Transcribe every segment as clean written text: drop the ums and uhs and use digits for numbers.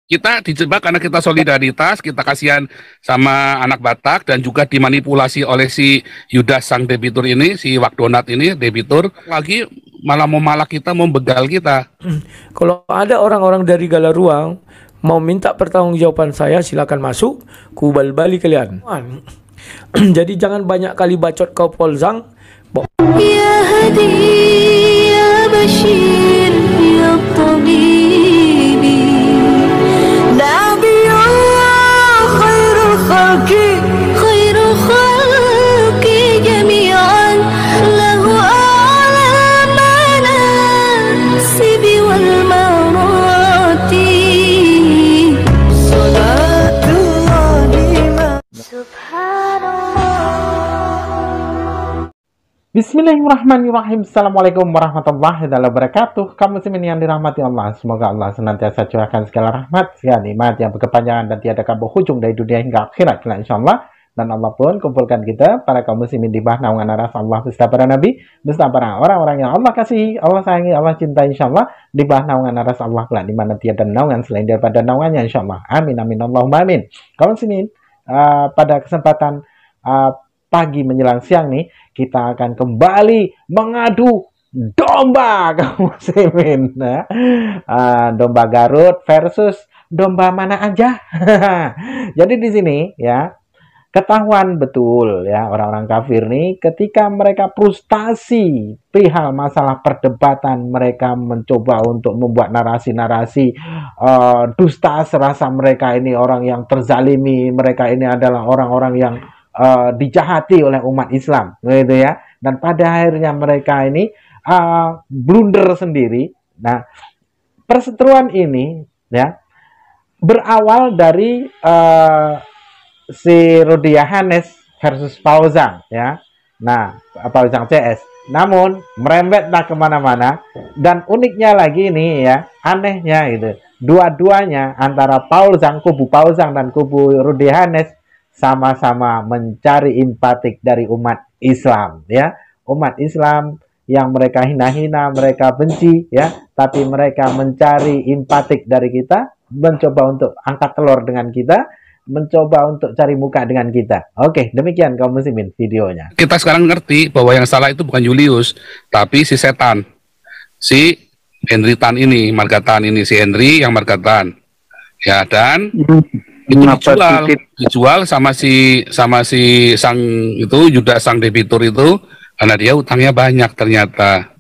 Kita dijebak karena kita solidaritas, kita kasihan sama anak Batak dan juga dimanipulasi oleh si Yudas sang debitur ini, si Wakdonat ini debitur, lagi malah mau malak kita, mau begal kita. Kalau ada orang-orang dari Galarua mau minta pertanggungjawaban saya, silakan masuk, ku bal-bali kalian. Jadi jangan banyak kali bacot kau Polzang. Ya Hadi ya Bashir ya Tabibi Nabiyullah khairul khalqi jami'an lahu a'la manasibi wal marati Salatullah subhanallah. Bismillahirrahmanirrahim. Assalamualaikum warahmatullahi wabarakatuh. Kaum muslimin yang dirahmati Allah, semoga Allah senantiasa curahkan segala rahmat, segala nikmat yang berkepanjangan dan tiada berhujung dari dunia hingga akhirat, insyaallah. Dan Allah pun kumpulkan kita para kaum muslimin di bawah naungan aras Allah beserta para nabi, beserta para orang-orang yang Allah kasihi, Allah sayangi, Allah cintai, insyaallah, di bawah naungan aras Allah kelak, di mana tiada naungan selain daripada naungannya, insyaallah. Amin amin Allahumma amin. Kaum muslimin, pada kesempatan pagi menjelang siang nih, kita akan kembali mengadu domba kaum muslimin. Domba Garut versus domba mana aja. Jadi di sini ya, ketahuan betul ya orang-orang kafir nih, ketika mereka frustasi perihal masalah perdebatan, mereka mencoba untuk membuat narasi-narasi dusta, serasa mereka ini orang yang terzalimi, mereka ini adalah orang-orang yang dijahati oleh umat Islam, gitu ya. Dan pada akhirnya mereka ini blunder sendiri. Nah, perseteruan ini ya berawal dari si Rudy Yohannes versus Fauzan ya. Nah, Fauzan CS. Namun merembetlah kemana-mana, dan uniknya lagi ini ya, anehnya gitu, dua-duanya antara kubu Fauzan dan kubu Rudy Yohannes sama-sama mencari empatik dari umat Islam ya. Umat Islam yang mereka hina-hina, mereka benci ya, tapi mereka mencari empatik dari kita, mencoba untuk angkat telur dengan kita, mencoba untuk cari muka dengan kita. Oke, demikian kaum muslimin videonya. Kita sekarang ngerti bahwa yang salah itu bukan Julius, tapi si setan, si Henry Tan ini, Margatan ini, si Henry yang Margatan ya. Dan itu dijual sama si sang itu Yudas sang debitur itu, karena dia utangnya banyak ternyata.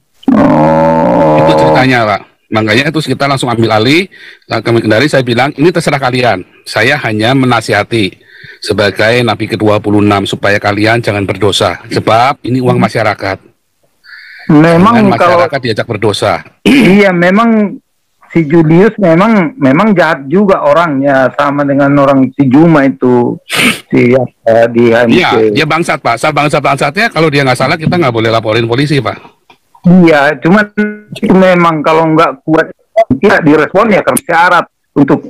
Itu ceritanya, Pak. Makanya itu kita langsung ambil alih. Kami kendari, saya bilang ini terserah kalian, saya hanya menasihati sebagai Nabi ke-26 supaya kalian jangan berdosa, sebab ini uang masyarakat. Memang masyarakat diajak berdosa. Iya, memang si Julius memang jahat juga orangnya, sama dengan orang si Juma itu, si di HMC. Iya, dia bangsat, Pak. Bangsatnya kalau dia nggak salah kita nggak boleh laporin polisi, Pak. Iya, cuman memang kalau nggak kuat tidak direspon ya karena syarat untuk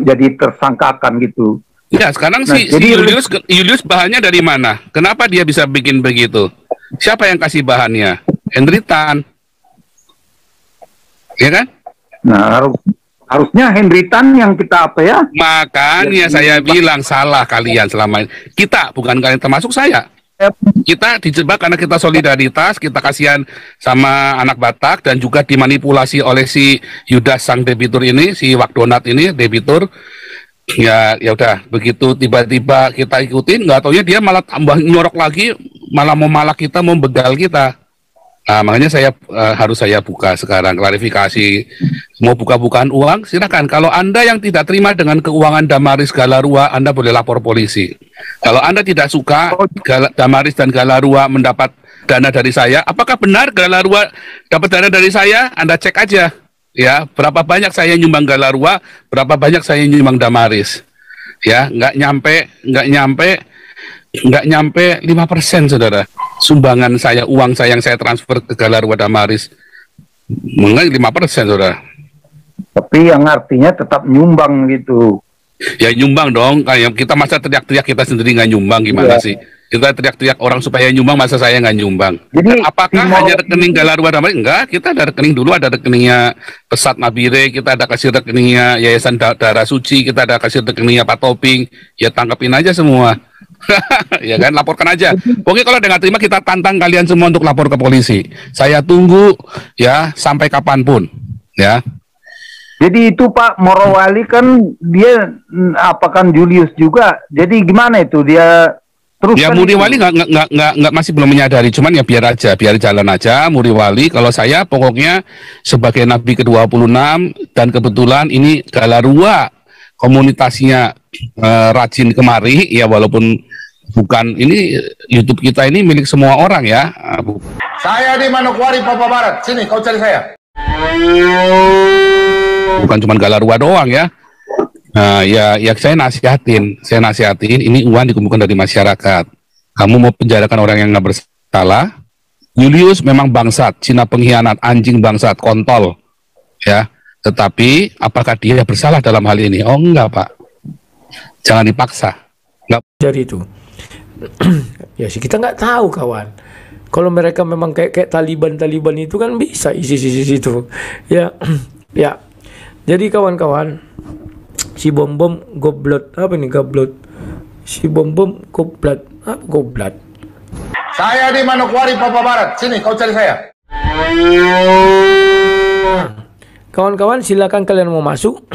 jadi tersangkakan gitu. Ya, sekarang si Julius bahannya dari mana? Kenapa dia bisa bikin begitu? Siapa yang kasih bahannya? Henry Tan. Ya kan? Nah, harusnya Henry Tan yang kita apa ya? Makanya saya bilang salah kalian selama ini. Kita, bukan kalian, termasuk saya. Kita dijebak karena kita solidaritas, kita kasihan sama anak Batak dan juga dimanipulasi oleh si Yudas sang debitur ini, si Wakdonat ini debitur. Ya udah, begitu tiba-tiba kita ikutin, nggak taunya dia malah tambah nyorok lagi, malah mau malak kita, mau begal kita. Nah, makanya harus saya buka sekarang klarifikasi. Mau buka-bukaan uang, silakan. Kalau Anda yang tidak terima dengan keuangan Damaris Galarua, Anda boleh lapor polisi. Kalau Anda tidak suka Damaris dan Galarua mendapat dana dari saya, apakah benar Galarua dapat dana dari saya? Anda cek aja. Ya, berapa banyak saya nyumbang Galarua, berapa banyak saya nyumbang Damaris. Ya, nggak nyampe 5%, saudara. Sumbangan saya, uang saya yang saya transfer ke Galarua Damaris, mengenai 5%, saudara. Tapi yang artinya tetap nyumbang gitu. Ya nyumbang dong, kayak kita masa teriak-teriak kita sendiri nggak nyumbang, gimana sih? Kita teriak-teriak orang supaya nyumbang, masa saya nggak nyumbang? Jadi, Apakah mau- hanya rekening Galarua Damai? Enggak, kita ada rekening dulu, ada rekeningnya Pesat Nabire, kita ada kasih rekeningnya Yayasan Darah Suci, kita ada kasih rekeningnya Pak Toping, ya tangkepin aja semua. Ya kan, laporkan aja. Oke, kalau udah nggak terima, kita tantang kalian semua untuk lapor ke polisi. Saya tunggu ya sampai kapanpun, ya. Jadi itu Pak Morowali kan dia apakan Julius juga. Jadi gimana itu dia terus Ya kan Muriwali itu. nggak masih belum menyadari, cuman ya biar aja, biar jalan aja Muriwali. Kalau saya pokoknya sebagai Nabi ke-26 dan kebetulan ini Galarua komunitasnya rajin kemari ya, walaupun bukan ini YouTube kita ini milik semua orang ya. Saya di Manokwari, Papua Barat. Sini, kau cari saya. Bukan cuma Galarua doang ya. Nah, ya saya nasihatin, ini uang dikumpulkan dari masyarakat. Kamu mau penjarakan orang yang nggak bersalah? Julius memang bangsat, Cina pengkhianat, anjing bangsat, kontol, ya. Tetapi apakah dia bersalah dalam hal ini? Oh enggak Pak, jangan dipaksa. Enggak. Jadi itu. Ya sih kita nggak tahu kawan. Kalau mereka memang kayak Taliban itu kan bisa ISIS itu. Ya, ya. Jadi kawan-kawan, si bom goblot apa nih goblot? Si bom goblot apa goblot? Saya di Manokwari, Papua Barat. Sini, kau cari saya. Kawan-kawan silakan kalian mau masuk.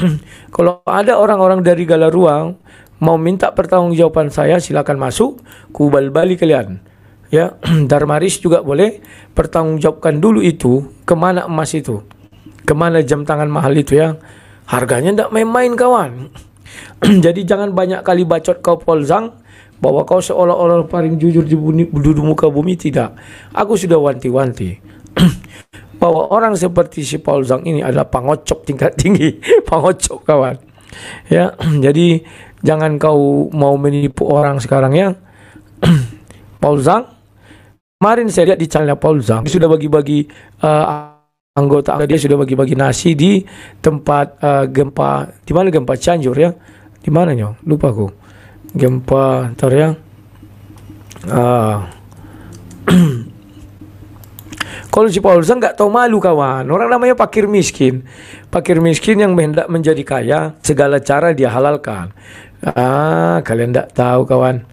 Kalau ada orang-orang dari Galarua mau minta pertanggungjawaban saya, silakan masuk. Kubal-bali kalian. Ya, Darmaris juga boleh pertanggungjawabkan dulu itu kemana emas itu, kemana jam tangan mahal itu ya. Harganya tidak main-main kawan. Jadi jangan banyak kali bacot kau Polzang bahwa kau seolah-olah paling jujur di muka bumi. Tidak. Aku sudah wanti-wanti bahwa orang seperti si Polzang ini adalah pangocok tingkat tinggi. Pangocok kawan. Ya, jadi jangan kau mau menipu orang sekarang ya. Polzang, kemarin saya lihat di channelnya Polzang, dia sudah bagi-bagi anggota dia sudah bagi-bagi nasi di tempat gempa, di mana gempa Cianjur ya, di mananya lupa aku, gempa ntar ya. Kalau si Polzang nggak tahu malu kawan, orang namanya fakir miskin yang hendak menjadi kaya, segala cara dia halalkan. Kalian nggak tahu kawan,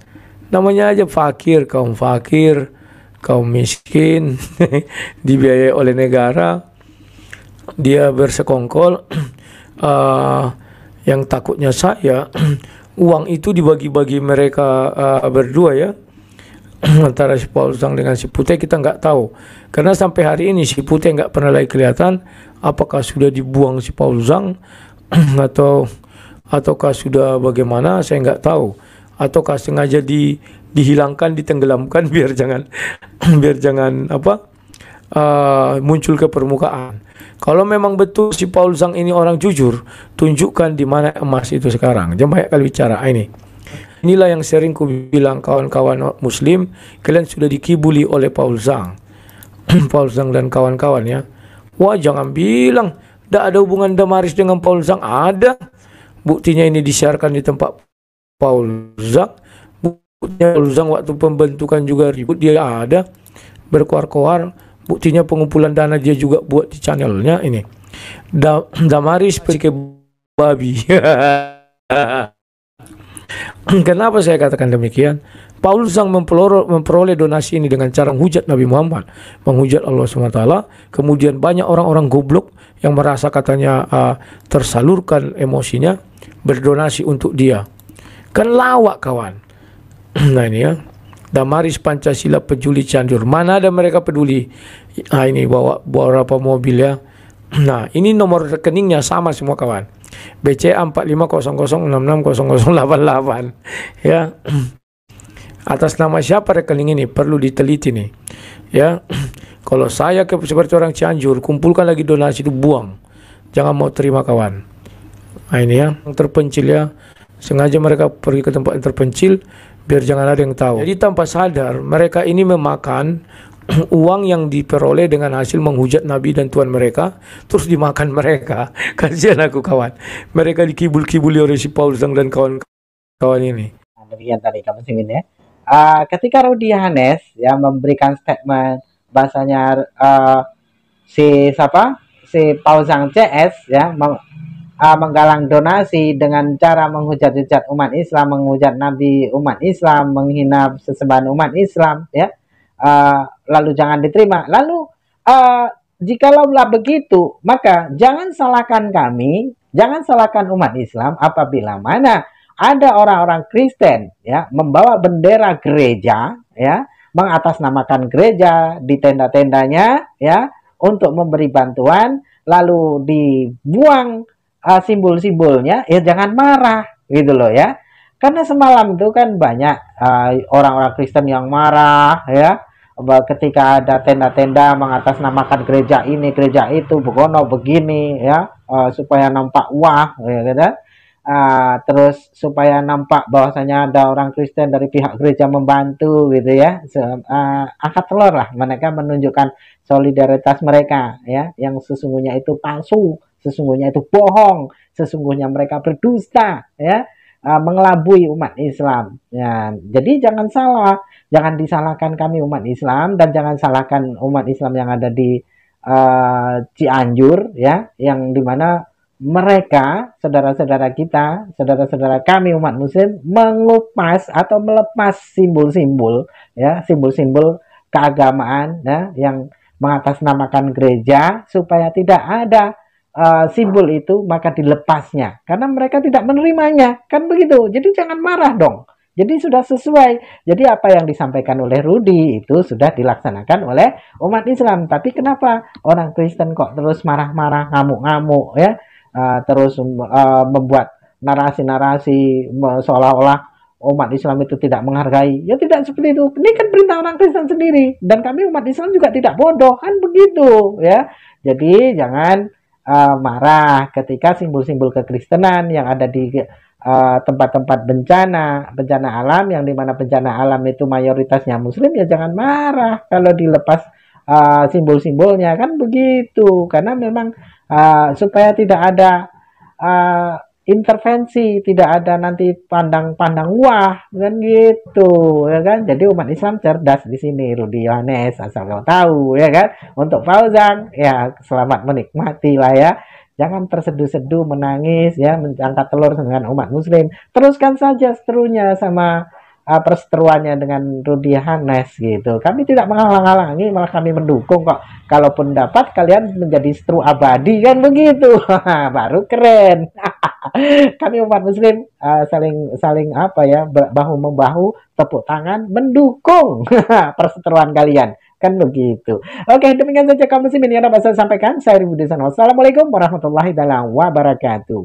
namanya aja fakir, kaum miskin, dibiayai oleh negara, dia bersekongkol. Yang takutnya saya, uang itu dibagi-bagi mereka berdua ya, antara si Polzang dengan si Putih kita nggak tahu, karena sampai hari ini si Putih nggak pernah lagi kelihatan. Apakah sudah dibuang si Polzang ataukah sudah bagaimana, saya nggak tahu, ataukah sengaja dihilangkan, ditenggelamkan biar jangan muncul ke permukaan. Kalau memang betul si Polzang ini orang jujur, tunjukkan di mana emas itu sekarang. Jangan banyak kali bicara ini. Inilah yang sering ku bilang kawan-kawan muslim, kalian sudah dikibuli oleh Polzang. Polzang dan kawan-kawan ya. Wah, jangan bilang tidak ada hubungan Damaris dengan Polzang. Ada. Buktinya ini disiarkan di tempat Polzang. Polzang waktu pembentukan juga ribut, dia ada berkoar-koar. Buktinya pengumpulan dana dia juga buat di channelnya ini. Damaris pergi babi. Kenapa saya katakan demikian? Polzang memperoleh donasi ini dengan cara menghujat Nabi Muhammad, menghujat Allah SWT. Kemudian banyak orang-orang goblok yang merasa katanya tersalurkan emosinya, berdonasi untuk dia. Kan lawak kawan. Nah ini ya, Damaris Pancasila Peduli Cianjur. Mana ada mereka peduli? Ini bawa berapa mobil ya. Nah ini nomor rekeningnya sama semua kawan. BCA 4500660088 ya. Atas nama siapa rekening ini? Perlu diteliti nih ya. Kalau saya seperti orang Cianjur, kumpulkan lagi donasi itu, buang. Jangan mau terima kawan. Nah ini ya, yang terpencil ya. Sengaja mereka pergi ke tempat yang terpencil biar jangan ada yang tahu. Jadi tanpa sadar mereka ini memakan uang yang diperoleh dengan hasil menghujat Nabi dan Tuhan mereka, terus dimakan mereka. Kasihan aku kawan. Mereka dikibul-kibuli oleh si Polzang dan kawan-kawan ini. Demikian tadi kamu simin ya. ketika Rudy Hanes ya memberikan statement bahasanya si Pao Zhang CS ya menggalang donasi dengan cara menghujat-hujat umat Islam, menghujat Nabi umat Islam, menghina sesembahan umat Islam ya, lalu jangan diterima. Lalu jikalau begitu, maka jangan salahkan kami, jangan salahkan umat Islam apabila mana ada orang-orang Kristen ya membawa bendera gereja ya, mengatasnamakan gereja di tenda-tendanya ya untuk memberi bantuan, lalu dibuang simbol-simbolnya, ya jangan marah gitu loh ya. Karena semalam itu kan banyak orang-orang Kristen yang marah ya ketika ada tenda-tenda mengatasnamakan gereja ini, gereja itu, begono begini ya, supaya nampak wah ya gitu. Terus supaya nampak bahwasanya ada orang Kristen dari pihak gereja membantu gitu ya. Angkat telur lah, mereka menunjukkan solidaritas mereka ya, yang sesungguhnya itu palsu, sesungguhnya itu bohong, sesungguhnya mereka berdusta ya, mengelabui umat Islam ya. Jadi jangan salah, jangan disalahkan kami umat Islam, dan jangan salahkan umat Islam yang ada di Cianjur ya, yang dimana mereka, saudara-saudara kita, saudara-saudara kami umat Muslim, mengupas atau melepas simbol-simbol ya, simbol-simbol keagamaan ya, yang mengatasnamakan gereja, supaya tidak ada simbol itu maka dilepasnya, karena mereka tidak menerimanya kan begitu. Jadi jangan marah dong. Jadi sudah sesuai. Jadi apa yang disampaikan oleh Rudy itu sudah dilaksanakan oleh umat Islam. Tapi kenapa orang Kristen kok terus marah-marah, ngamuk-ngamuk ya, terus membuat narasi-narasi seolah-olah umat Islam itu tidak menghargai. Ya tidak seperti itu. Ini kan perintah orang Kristen sendiri, dan kami umat Islam juga tidak bodoh kan begitu ya. Jadi jangan marah ketika simbol-simbol kekristenan yang ada di tempat-tempat bencana alam, yang dimana bencana alam itu mayoritasnya Muslim, ya jangan marah kalau dilepas simbol-simbolnya kan begitu. Karena memang supaya tidak ada intervensi, tidak ada nanti pandang-pandang wah kan gitu ya kan. Jadi umat Islam cerdas di sini, Rudy Hanes, asal kau tahu ya kan. Untuk Pao Zhang ya selamat menikmati lah ya, jangan terseduh-seduh menangis ya, angkat telur dengan umat Muslim. Teruskan saja seterunya sama perseteruannya dengan Rudy Hanes gitu. Kami tidak menghalang-halangi, malah kami mendukung kok. Kalaupun dapat kalian menjadi seteru abadi kan begitu. Baru keren. Kami umat Muslim saling apa ya, bahu membahu, tepuk tangan mendukung perseteruan kalian kan begitu. Oke, demikian saja kaum muslimin yang dapat saya sampaikan. Saya Budi Sanowo. Assalamualaikum warahmatullahi wabarakatuh.